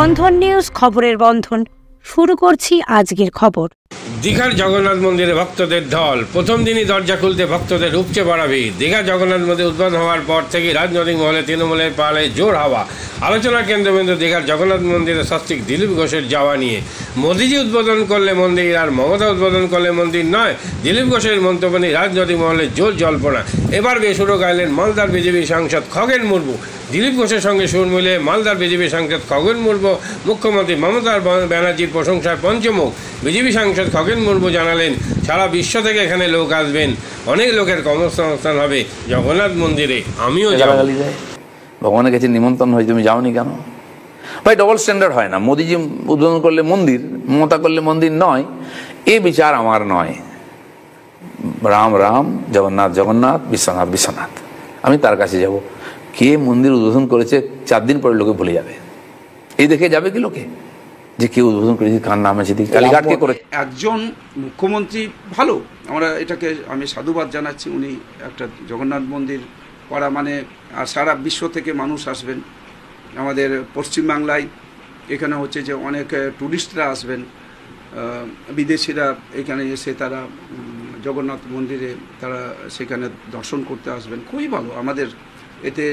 বন্ধন news, খবরের বন্ধন। শুরু করছি আজকের খবর। দীঘার জগন্নাথ মন্দিরে ভক্তদের ঢল। প্রথম দিনই দরজা খুলতে ভক্তদের উপচে পড়া ভিড়। দীঘা জগন্নাথ মন্দির উদ্বোধন হওয়ার পর থেকে রাজনৈতিক মহলে তৃণমূলের পালে জোর হাওয়া। আলোচনার কেন্দ্রবিন্দু দীঘার জগন্নাথ মন্দিরে স্বস্তিক দিলীপ ঘোষের যাওয়া নিয়ে। মোদিজি উদ্বোধন করলে মন্দির আর মমতা উদ্বোধন করলে মন্দির নয়, দিলীপ ঘোষের মন্তব্য নিয়ে রাজনৈতিক মহলে জোর জল্পনা। এবার বেসুরো গাইলেন মালদার বিজেপি সাংসদ খগেন মুর্মু। দিলীপ ঘোষের সঙ্গে সুর মিলে মালদার বিজেপি সাংসদ খগেন মুর্মু মুখ্যমন্ত্রী মমতা ব্যানার্জির প্রশংসায় পঞ্চমুখ। বিজেপি সাংসদ খগেন মুর্মু জানালেন, সারা বিশ্ব থেকে এখানে লোক আসবেন, অনেক লোকের কর্মসংস্থান হবে জগন্নাথ মন্দিরে, আমিও যাব। ভগবানের কাছে নিমন্ত্রণ হয়, তুমি যাওনি কেন? ভাই, ডবল স্ট্যান্ডার্ড হয় না। মোদিজি উদ্বোধন করলে মন্দির, মমতা করলে মন্দির নয়, এ বিচার আমার নয়। রাম রাম, জগন্নাথ জগন্নাথ, বিশ্বনাথ বিশ্বনাথ, আমি তার কাছে যাব। কে মন্দির উদ্বোধন করেছে 4 দিন পরে লোকে ভুলে যাবে। এই দেখে যাবে কি লোকে যে কেউ উদ্বোধন করেছে, কার নাম আছে, কালীঘাটকে করে। একজন মুখ্যমন্ত্রী ভালো, আমরা এটাকে আমি সাধুবাদ জানাচ্ছি। উনি একটা জগন্নাথ মন্দির করা মানে, আর সারা বিশ্ব থেকে মানুষ আসবেন আমাদের পশ্চিমবাংলায়। এখানে হচ্ছে যে অনেক টুরিস্টরা আসবেন, বিদেশিরা এখানে এসে তারা জগন্নাথ মন্দিরে তারা সেখানে দর্শন করতে আসবেন। খুবই ভালো। আমাদের এতে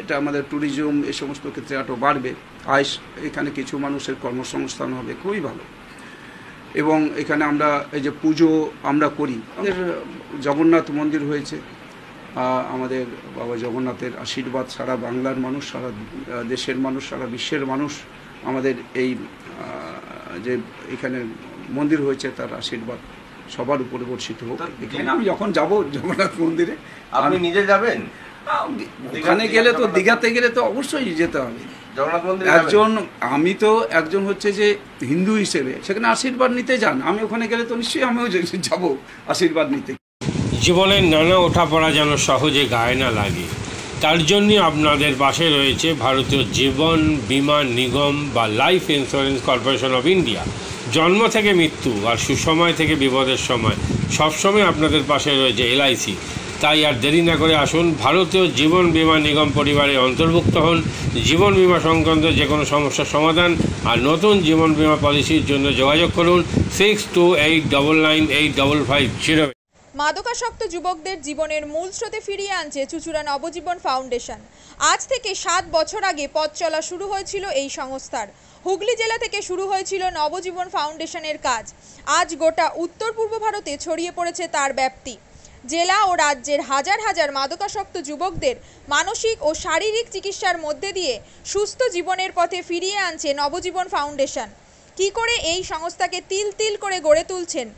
এটা আমাদের ট্যুরিজম এই সমস্ত ক্ষেত্রে আরও বাড়বে, আয়, এখানে কিছু মানুষের কর্মসংস্থান হবে, খুবই ভালো। এবং এখানে আমরা এই যে পুজো আমরা করি, আমাদের জগন্নাথ মন্দির হয়েছে, আমাদের বাবা জগন্নাথের আশীর্বাদ সারা বাংলার মানুষ, সারা দেশের মানুষ, সারা বিশ্বের মানুষ, আমাদের এই যে এখানে মন্দির হয়েছে তার আশীর্বাদ সবার উপরে বর্ষিত হোক। এখানে আমি যখন যাব জগন্নাথ মন্দিরে, আপনি নিজে যাবেন? ওখানে গেলে তো, দীঘাতে গেলে তো অবশ্যই যেতে হবে জগন্নাথ মন্দিরে। আমি তো একজন হচ্ছে যে হিন্দু হিসেবে সেখানে আশীর্বাদ নিতে যান, আমি ওখানে গেলে তো নিশ্চয়ই আমিও যাব আশীর্বাদ নিতে। জীবনের নানা ওঠাপড়া যেন সহজে গায়ে না লাগে, তার জন্যই আপনাদের পাশে রয়েছে ভারতীয় জীবন বীমা নিগম বা life insurance corporation of India. জন্ম থেকে মৃত্যু আর সুসময় থেকে বিপদের সময় সবসময় আপনাদের পাশে রয়েছে এলআইসি। তাই আর দেরি না করে আসুন, ভারতীয় জীবন বীমা নিগম পরিবারে অন্তর্ভুক্ত হন। জীবন বীমা সংক্রান্ত যে কোনো সমস্যার সমাধান আর নতুন জীবন বীমা পলিসির জন্য যোগাযোগ করুন 6289985550। মাদকাসক্ত যুবকদের জীবনের মূল স্রোতে ফিরিয়ে আনছে চুঁচুড়া নবজীবন ফাউন্ডেশন। আজ থেকে 7 বছর আগে পথ চলা শুরু হয়েছিল এই সংস্থার। হুগলি জেলা থেকে শুরু হয়েছিল নবজীবন ফাউন্ডেশনের কাজ। আজ গোটা উত্তর পূর্ব ভারতে ছড়িয়ে পড়েছে তার ব্যাপ্তি। জেলা ও রাজ্যের হাজার হাজার মাদকাসক্ত যুবকদের মানসিক ও শারীরিক চিকিৎসার মধ্যে দিয়ে সুস্থ জীবনের পথে ফিরিয়ে আনছে নবজীবন ফাউন্ডেশন। কি করে এই সংস্থাকে তিল তিল করে গড়ে তুলছেন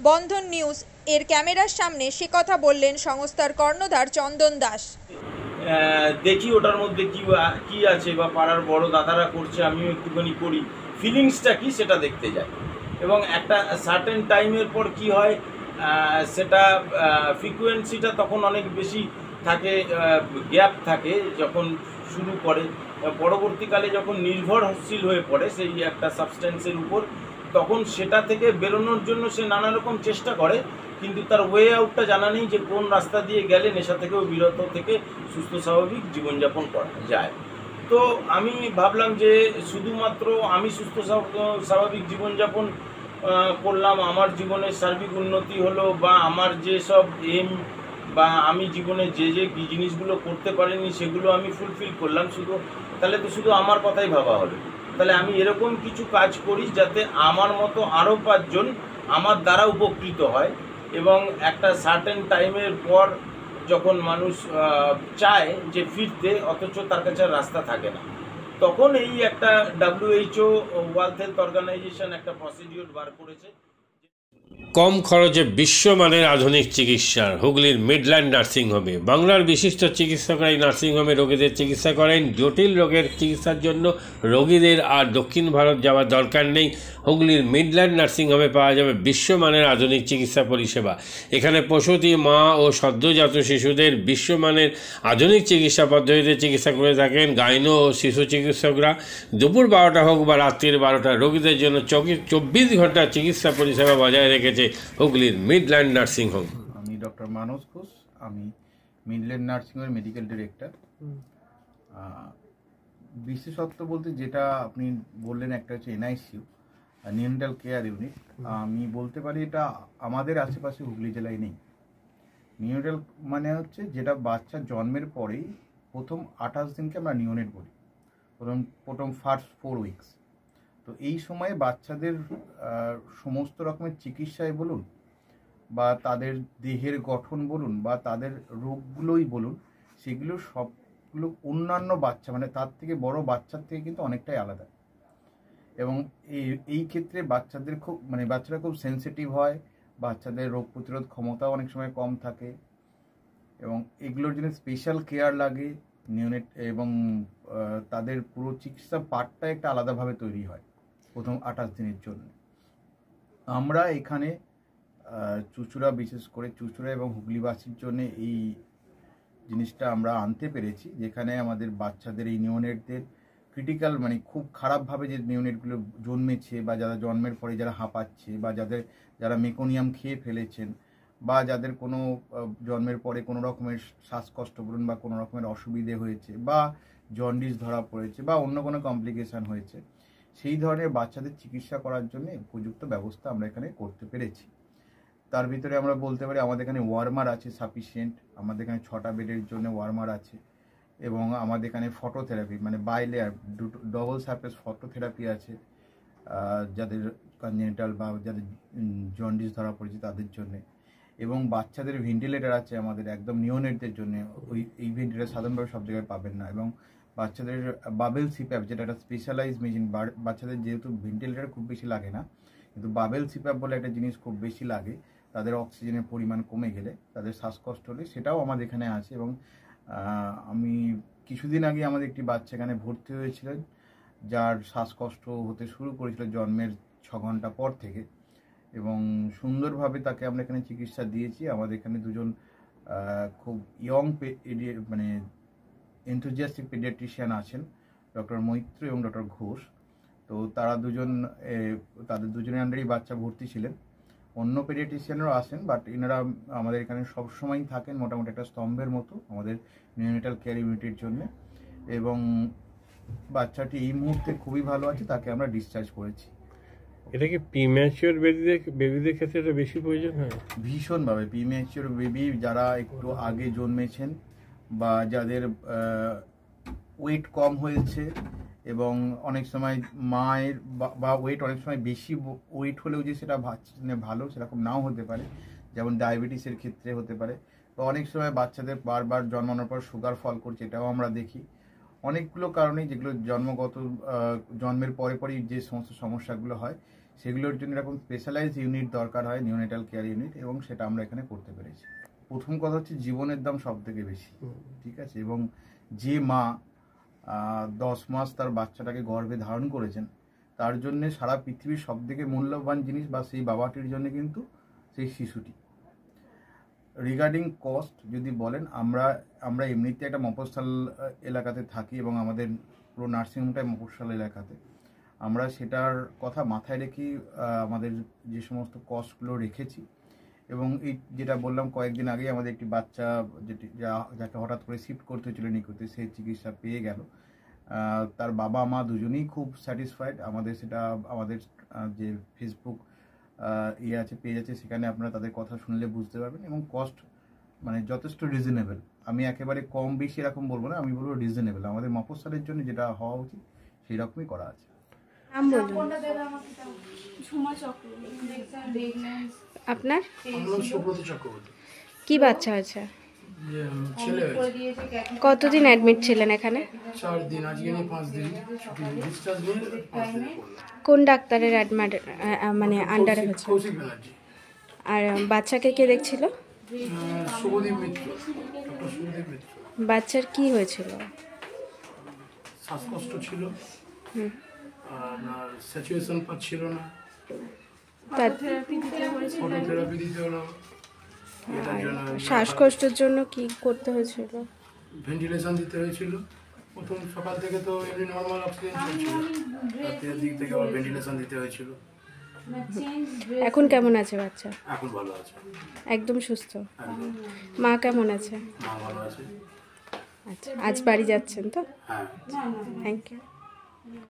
বন্ধন নিউজ এর ক্যামেরার সামনে, সে কথা বললেন সংস্থার কর্ণধার চন্দন দাস। দেখি ওটার মধ্যে কি আছে, বা পাড়ার বড় দাদারা করছে, আমিও একটুখানি করি, ফিলিংসটা কি সেটা দেখতে যাই। এবং একটা সার্টেন টাইমের পর কি হয়, সেটা ফ্রিকোয়েন্সিটা তখন অনেক বেশি থাকে, গ্যাপ থাকে যখন শুরু করে। পরবর্তীকালে যখন নির্ভরশীল হয়ে পড়ে সেই একটা সাবস্টেন্সের উপর, তখন সেটা থেকে বেরোনোর জন্য সে নানা রকম চেষ্টা করে, কিন্তু তার ওয়ে আউটটা জানা নেই যে কোন রাস্তা দিয়ে গেলে নেশা থেকেও বিরত থেকে সুস্থ স্বাভাবিক জীবনযাপন করা যায়। তো আমি ভাবলাম যে শুধুমাত্র আমি সুস্থ স্বাভাবিক জীবনযাপন করলাম, আমার জীবনের সার্বিক উন্নতি হলো, বা আমার যেসব এম বা আমি জীবনে যে জিনিসগুলো করতে পারিনি সেগুলো আমি ফুলফিল করলাম, তাহলে তো শুধু আমার কথাই ভাবা হলো। তাহলে আমি এরকম কিছু কাজ করি যাতে আমার মতো আরও 5 জন আমার দ্বারা উপকৃত হয়। এবং একটা সার্টেন টাইমের পর যখন মানুষ চায় যে ফিরতে, অথচ তার কাছে রাস্তা থাকে না, তখন এই একটা WHO ওয়ার্ল্ড হেলথ অর্গানাইজেশন একটা প্রসিডিউর বার করেছে। কম খরচে বিশ্বমানের আধুনিক চিকিৎসার হুগলির মিডল্যান্ড নার্সিংহোমে বাংলার বিশিষ্ট চিকিৎসকরা এই নার্সিংহোমে রোগীদের চিকিৎসা করেন। জটিল রোগের চিকিৎসার জন্য রোগীদের আর দক্ষিণ ভারত যাওয়ার দরকার নেই। হুগলির মিডল্যান্ড নার্সিংহোমে পাওয়া যাবে বিশ্বমানের আধুনিক চিকিৎসা পরিষেবা। এখানে প্রসূতি মা ও সদ্যজাত শিশুদের বিশ্বমানের আধুনিক চিকিৎসা পদ্ধতিতে চিকিৎসা করে থাকেন গাইনো ও শিশু চিকিৎসকরা। দুপুর 12টা হোক বা রাত্রির 12টা, রোগীদের জন্য 24 ঘন্টা চিকিৎসা পরিষেবা বজায় রেখেছে হুগলির মিডল্যান্ড নার্সিং হোম। আমি ডক্টর মানস ঘোষ, আমি মিডল্যান্ড নার্সিং হোমের মেডিকেল ডিরেক্টর। বিশেষত্ব বলতে যেটা আপনি বললেন, একটা হচ্ছে এনআইসিইউ, নিউনেটাল কেয়ার ইউনিট। আমি বলতে পারি এটা আমাদের আশেপাশে হুগলি জেলায় নেই। নিউনেটাল মানে হচ্ছে যেটা বাচ্চা জন্মের পরেই প্রথম 28 দিনকে আমরা নিউনেট বলি, প্রথম ফার্স্ট 4 উইকস। তো এই সময়ে বাচ্চাদের সমস্ত রকমের চিকিৎসায় বলুন বা তাদের দেহের গঠন বলুন বা তাদের রোগগুলোই বলুন, সেগুলো সবগুলো অন্যান্য বাচ্চা মানে তার থেকে বড় বাচ্চার থেকে কিন্তু অনেকটাই আলাদা। এবং এই ক্ষেত্রে বাচ্চারা খুব সেন্সিটিভ হয়, বাচ্চাদের রোগ প্রতিরোধ ক্ষমতাও অনেক সময় কম থাকে এবং এগুলোর জন্য স্পেশাল কেয়ার লাগে নিউনেট, এবং তাদের পুরো চিকিৎসা পার্টটা একটা আলাদাভাবে তৈরি হয় প্রথম 28 দিনের জন্য। আমরা এখানে চুঁচুড়া, বিশেষ করে চুঁচুড়া এবং হুগলিবাসীর জন্য এই জিনিসটা আমরা আনতে পেরেছি, যেখানে আমাদের বাচ্চাদের এই নিউনেটদের ক্রিটিক্যাল মানে খুব খারাপভাবে যে নিউনেটগুলো জন্মেছে বা যারা জন্মের পরে যারা হাঁপাচ্ছে বা যারা মেকোনিয়াম খেয়ে ফেলেছেন বা যাদের কোনো জন্মের পরে কোনো রকমের শ্বাসকষ্ট বলুন বা কোনো রকমের অসুবিধে হয়েছে বা জন্ডিস ধরা পড়েছে বা অন্য কোনো কমপ্লিকেশান হয়েছে, সেই ধরনের বাচ্চাদের চিকিৎসা করার জন্য উপযুক্ত ব্যবস্থা আমরা এখানে করতে পেরেছি। তার ভিতরে আমরা বলতে পারি আমাদের এখানে ওয়ার্মার আছে সাফিসিয়েন্ট, আমাদের এখানে 6টা বেডের জন্য ওয়ার্মার আছে এবং আমাদের এখানে ফটোথেরাপি মানে বাইলেয়ার ডবল সারফেস ফটোথেরাপি আছে যাদের কনজেনিটাল বা যাদের জন্ডিস ধরা পড়েছে তাদের জন্য, এবং বাচ্চাদের ভেন্টিলেটার আছে আমাদের একদম নিওনেটদের জন্য। এই ভেন্টিলেটার সাধারণভাবে সব জায়গায় পাবেন না, এবং বাচ্চাদের বাবেল সিপ্যাপ যেটা একটা স্পেশালাইজ মেশিন, বাচ্চাদের যেহেতু ভেন্টিলেটার খুব বেশি লাগে না কিন্তু বাবেল সিপ্যাপ বলে একটা জিনিস খুব বেশি লাগে, তাদের অক্সিজেনের পরিমাণ কমে গেলে তাদের শ্বাসকষ্ট হলে, সেটাও আমাদের এখানে আছে। এবং আমি কিছুদিন আগে আমাদের একটি বাচ্চা এখানে ভর্তি হয়েছিলেন যার শ্বাসকষ্ট হতে শুরু করেছিল জন্মের 6 ঘন্টা পর থেকে, এবং সুন্দরভাবে তাকে আমরা এখানে চিকিৎসা দিয়েছি। আমাদের এখানে দুজন খুব ইয়ং মানে এনথুজিয়াস্টিক পেডিয়াট্রিশিয়ান আছেন, ডক্টর মৈত্র এবং ডক্টর ঘোষ। তো তাদের দুজনের আন্ডারেই বাচ্চা ভর্তি ছিলেন। অন্য পেডিয়াট্রিশিয়ানরাও আসেন, বাট এনারা আমাদের এখানে সবসময়ই থাকেন মোটামুটি একটা স্তম্ভের মতো আমাদের নিউনেটাল কেয়ার ইউনিটের জন্য। এবং বাচ্চাটি এই মুহূর্তে খুবই ভালো আছে, তাকে আমরা ডিসচার্জ করেছি। এটা কি প্রিম্যাচিওর বেবিদের ক্ষেত্রে এটা বেশি প্রয়োজন হয়? ভীষণভাবে প্রিম্যাচিওর বেবি যারা একটু আগে জন্মেছেন বা যাদের ওয়েট কম হয়েছে, এবং অনেক সময় মায়ের বা ওয়েট অনেক সময় বেশি ওয়েট হলেও যে সেটা ভালো সেরকম নাও হতে পারে, যেমন ডায়াবেটিসের ক্ষেত্রে হতে পারে, বা অনেক সময় বাচ্চাদের বারবার জন্মানোর পর সুগার ফল করছে, এটাও আমরা দেখি। অনেকগুলো কারণেই যেগুলো জন্মের পরেই যে সমস্ত সমস্যাগুলো হয় সেগুলোর জন্য এরকম স্পেশালাইজ ইউনিট দরকার হয়, নিউনেটাল কেয়ার ইউনিট, এবং সেটা আমরা এখানে করতে পেরেছি। প্রথম কথা হচ্ছে জীবনের দাম সব থেকে বেশি, ঠিক আছে, এবং যে মা 10 মাস তার বাচ্চাটাকে গর্ভে ধারণ করেছেন তার জন্য সারা পৃথিবীর সব থেকে মূল্যবান জিনিস বা সেই বাবাটির জন্য কিন্তু সেই শিশুটি। রিগার্ডিং কস্ট যদি বলেন, আমরা এমনিতে একটা মফস্বল এলাকাতে থাকি এবং আমাদের পুরো নার্সিংহোমটাই মফস্বল এলাকাতে। আমরা সেটার কথা মাথায় রেখে আমাদের যে সমস্ত কস্টগুলো রেখেছি, এবং এই যেটা বললাম কয়েকদিন আগেই আমাদের একটি বাচ্চা যাকে হঠাৎ করে শিফট করতে হয়েছিল নিকুতে, সেই চিকিৎসা পেয়ে গেল। তার বাবা মা দুজনেই খুব স্যাটিসফাইড। আমাদের যে ফেসবুক আছে, পেজ আছে, সেখানে আপনারা তাদের কথা শুনলে বুঝতে পারবেন। এবং কস্ট মানে যথেষ্ট রিজনেবল, আমি একেবারে কম বেশি এরকম বলবো না, আমি বলবো রিজনেবল। আমাদের মফস্বলের জন্য যেটা হওয়া উচিত সেই রকমই করা আছে। আপনার কি বাচ্চা আছে? কতদিন অ্যাডমিট ছিলেন এখানে? 4 দিন, আজকে নিয়ে 5 দিন ছুটি, ডিসচার্জ নিয়ে 5 দিন। কোন ডাক্তারের মানে আন্ডারে হচ্ছে? আর বাচ্চাকে কে দেখছিল? শুভদীপ মিত্র, ডক্টর শুভদীপ মিত্র। বাচ্চার কি হয়েছিল? শ্বাসকষ্ট ছিল, আপনার স্যাচুরেশন পাচ্ছিল না, ফটোথেরাপি দিতে হলো। শ্বাসকষ্টের জন্য কি করতে হয়েছিল? ভেন্টিলেশন দিতে হয়েছিল। প্রথম সকাল থেকে তো এমনি নর্মাল অক্সিজেন চলছিল, রাতের দিক থেকে আবার ভেন্টিলেশন দিতে হয়েছিল। এখন কেমন আছে বাচ্চা? এখন ভালো আছে, একদম সুস্থ। মা কেমন আছে? মা ভালো আছে। আচ্ছা, আজ বাড়ি যাচ্ছেন তো? হ্যাঁ। Thank you.